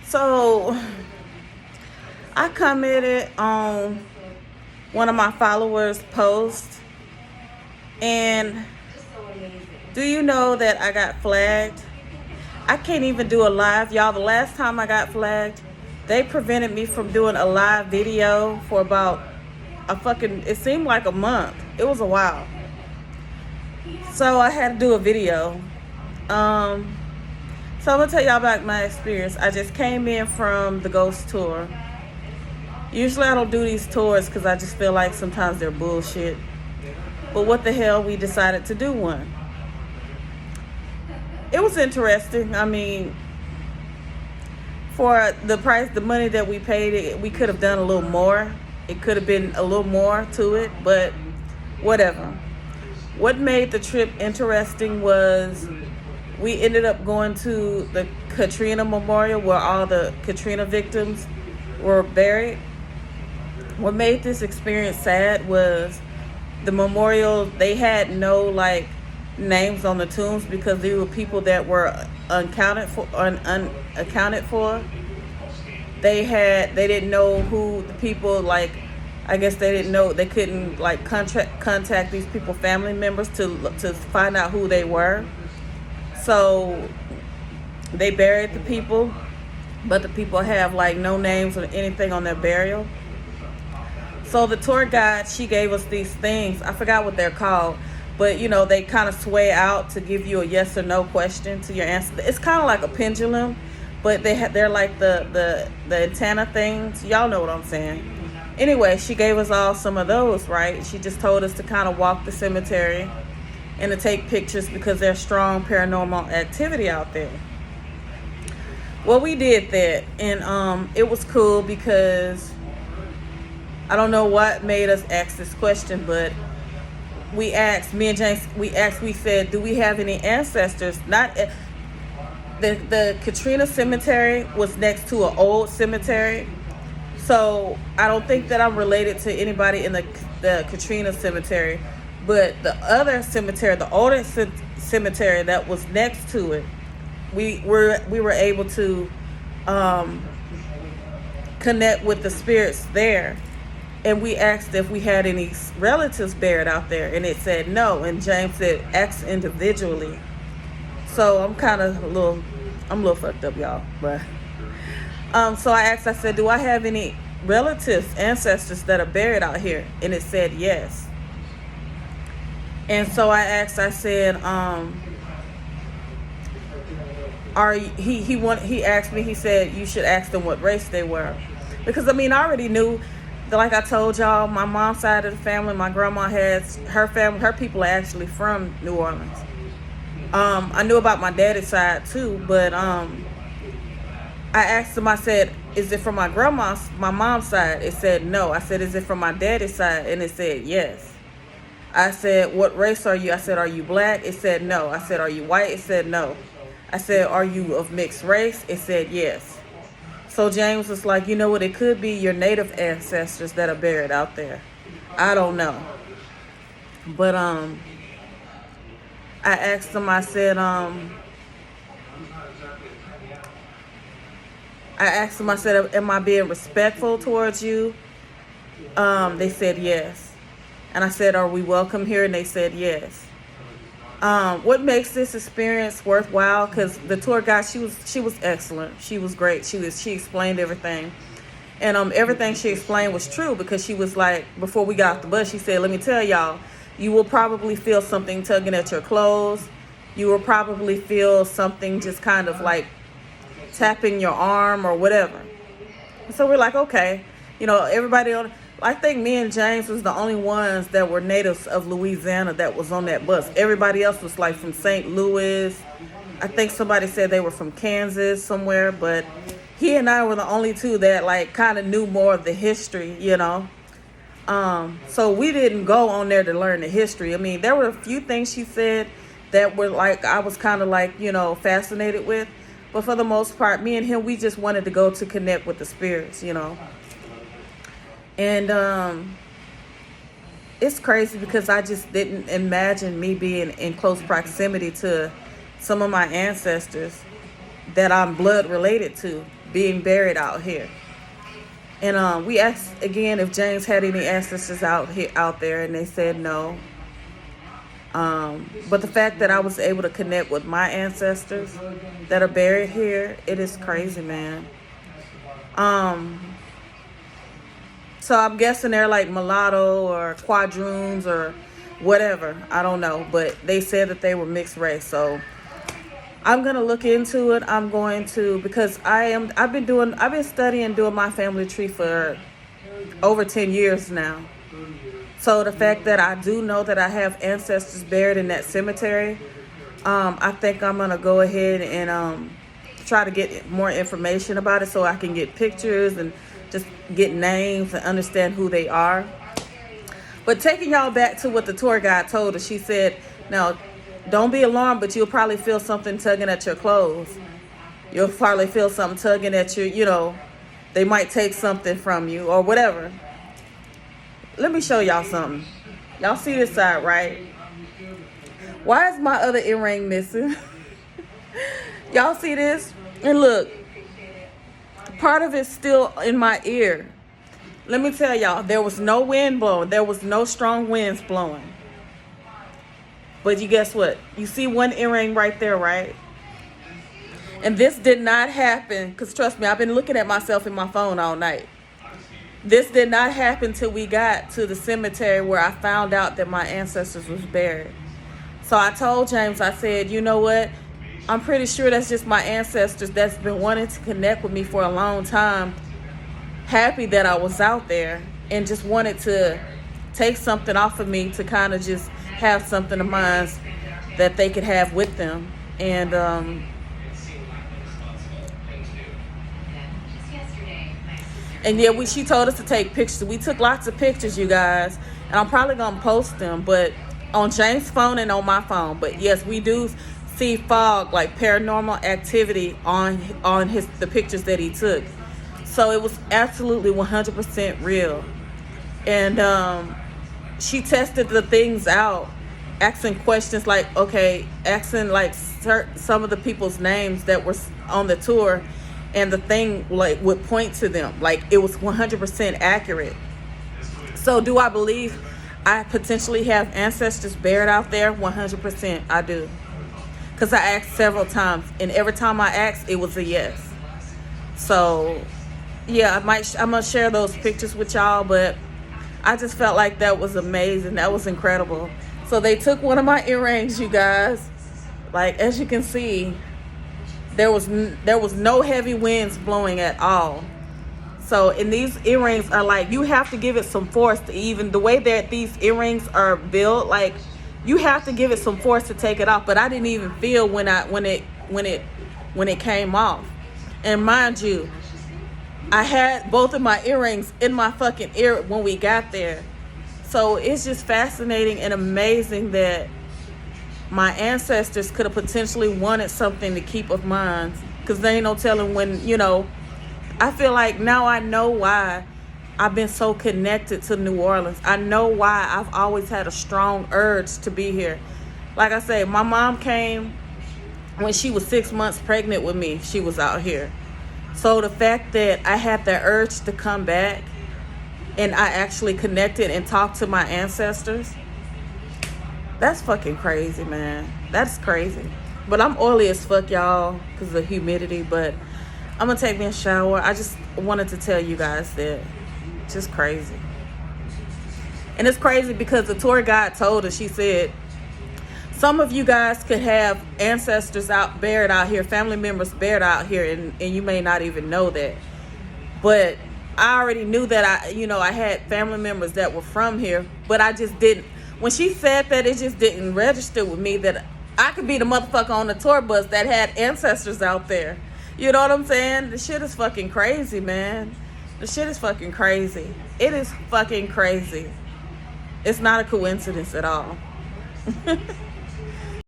So I commented on one of my followers' posts, and do you know that I got flagged? I can't even do a live. Y'all, the last time I got flagged, they prevented me from doing a live video for about it seemed like a month. It was a while. So I had to do a video. So I'm gonna tell y'all about my experience. I just came in from the Ghost tour. Usually I don't do these tours because I just feel like sometimes they're bullshit. But what the hell, we decided to do one. It was interesting. I mean, for the price, the money that we paid, we could have done a little more. It could have been a little more to it, but whatever. What made the trip interesting was we ended up going to the Katrina Memorial where all the Katrina victims were buried. What made this experience sad was the memorial, they had no like names on the tombs because they were people that were unaccounted for. They didn't know who the people, like, I guess they didn't know, they couldn't like contact these people, family members, to find out who they were. So they buried the people, but the people have like no names or anything on their burial. So the tour guide, she gave us these things. I forgot what they're called, but you know, they kind of sway out to give you a yes or no question to your answer. It's kind of like a pendulum, but they're like the antenna things. Y'all know what I'm saying. Anyway, she gave us all some of those, right? She just told us to kind of walk the cemetery and to take pictures because there's strong paranormal activity out there. Well, we did that, and it was cool because I don't know what made us ask this question, but we asked, me and James, we said, do we have any ancestors? Not the Katrina cemetery was next to an old cemetery. So I don't think that I'm related to anybody in the Katrina cemetery, but the other cemetery, the older cemetery that was next to it, we were able to connect with the spirits there. And we asked if we had any relatives buried out there, and it said no. And James said ask individually. So I'm a little fucked up, y'all. But so I asked, I said, do I have any relatives, ancestors that are buried out here? And it said yes. And so I asked, I said, he asked me, he said you should ask them what race they were, because I mean, I already knew. Like I told y'all, my mom's side of the family, my grandma has her people are actually from New Orleans. I knew about my daddy's side too, but I asked him, I said, is it from my mom's side? It said no. I said, is it from my daddy's side? And it said yes. I said, what race are you? I said, are you black? It said no. I said, are you white? It said no. I said, are you of mixed race? It said yes. So James was like, you know what, it could be your native ancestors that are buried out there. I don't know. But I asked them, I said, am I being respectful towards you? They said yes. And I said, are we welcome here? And they said yes. What makes this experience worthwhile, because the tour guide, she was excellent. She was great. She explained everything. And everything she explained was true, because she was like, before we got off the bus, she said, let me tell y'all, you will probably feel something tugging at your clothes. You will probably feel something just kind of like tapping your arm or whatever. So we're like, okay. You know, everybody on, I think me and James was the only ones that were natives of Louisiana that was on that bus. Everybody else was like from St. Louis. I think somebody said they were from Kansas somewhere, but he and I were the only two that like kind of knew more of the history, you know. So we didn't go on there to learn the history. I mean, there were a few things she said that were like, I was kind of like, you know, fascinated with. But for the most part, me and him, we just wanted to go to connect with the spirits, you know. And it's crazy because I just didn't imagine me being in close proximity to some of my ancestors that I'm blood related to being buried out here. And we asked again if James had any ancestors out there, and they said no. But the fact that I was able to connect with my ancestors that are buried here, it is crazy, man. So I'm guessing they're like mulatto or quadroons or whatever. I don't know, but they said that they were mixed race. So I'm gonna look into it. I'm going to, because I've been studying doing my family tree for over 10 years now. So the fact that I do know that I have ancestors buried in that cemetery, I think I'm gonna go ahead and try to get more information about it so I can get pictures and just get names and understand who they are. But taking y'all back to what the tour guide told us, she said, now, don't be alarmed, but you'll probably feel something tugging at your clothes. You'll probably feel something tugging at your, they might take something from you or whatever. Let me show y'all something. Y'all see this side, right? Why is my other earring missing? Y'all see this? And look, part of it's still in my ear. Let me tell y'all, there was no wind blowing. There was no strong winds blowing. But you guess what? You see one earring right there, right? And this did not happen, because trust me, I've been looking at myself in my phone all night. This did not happen till we got to the cemetery where I found out that my ancestors was buried. So I told James, I said, you know what? I'm pretty sure that's just my ancestors that's been wanting to connect with me for a long time. Happy that I was out there and just wanted to take something off of me to kind of just have something of mine that they could have with them. And yeah, she told us to take pictures. We took lots of pictures, you guys, and I'm probably gonna post them, but on James' phone and on my phone. But yes, we do see fog, like paranormal activity on the pictures that he took. So it was absolutely 100% real. And she tested the things out, asking questions like, asking like some of the people's names that were on the tour, and the thing like would point to them. Like it was 100% accurate. So do I believe I potentially have ancestors buried out there? 100% I do. Because I asked several times, and every time I asked, it was a yes. So yeah, I'm gonna share those pictures with y'all, but I just felt like that was amazing. That was incredible. So they took one of my earrings, you guys. Like, as you can see, there was no heavy winds blowing at all. So, and these earrings are like, you have to give it some force to even, the way that these earrings are built, like, you have to give it some force to take it off. But I didn't even feel when it came off. And mind you, I had both of my earrings in my fucking ear when we got there. So it's just fascinating and amazing that my ancestors could have potentially wanted something to keep of mine, because there ain't no telling when, I feel like now I know why I've been so connected to New Orleans. I know why I've always had a strong urge to be here. Like I say, my mom came when she was 6 months pregnant with me. She was out here. So the fact that I had that urge to come back and I actually connected and talked to my ancestors, that's fucking crazy, man. That's crazy. But I'm oily as fuck, y'all, because of the humidity. But I'm going to take me a shower. I just wanted to tell you guys that. It's just crazy. And it's crazy because the tour guide told us, she said, some of you guys could have ancestors buried out here, family members buried out here, and you may not even know that. But I already knew that I had family members that were from here, but I just didn't. When she said that, it just didn't register with me that I could be the motherfucker on the tour bus that had ancestors out there. You know what I'm saying? The shit is fucking crazy, man. The shit is fucking crazy. It is fucking crazy. It's not a coincidence at all.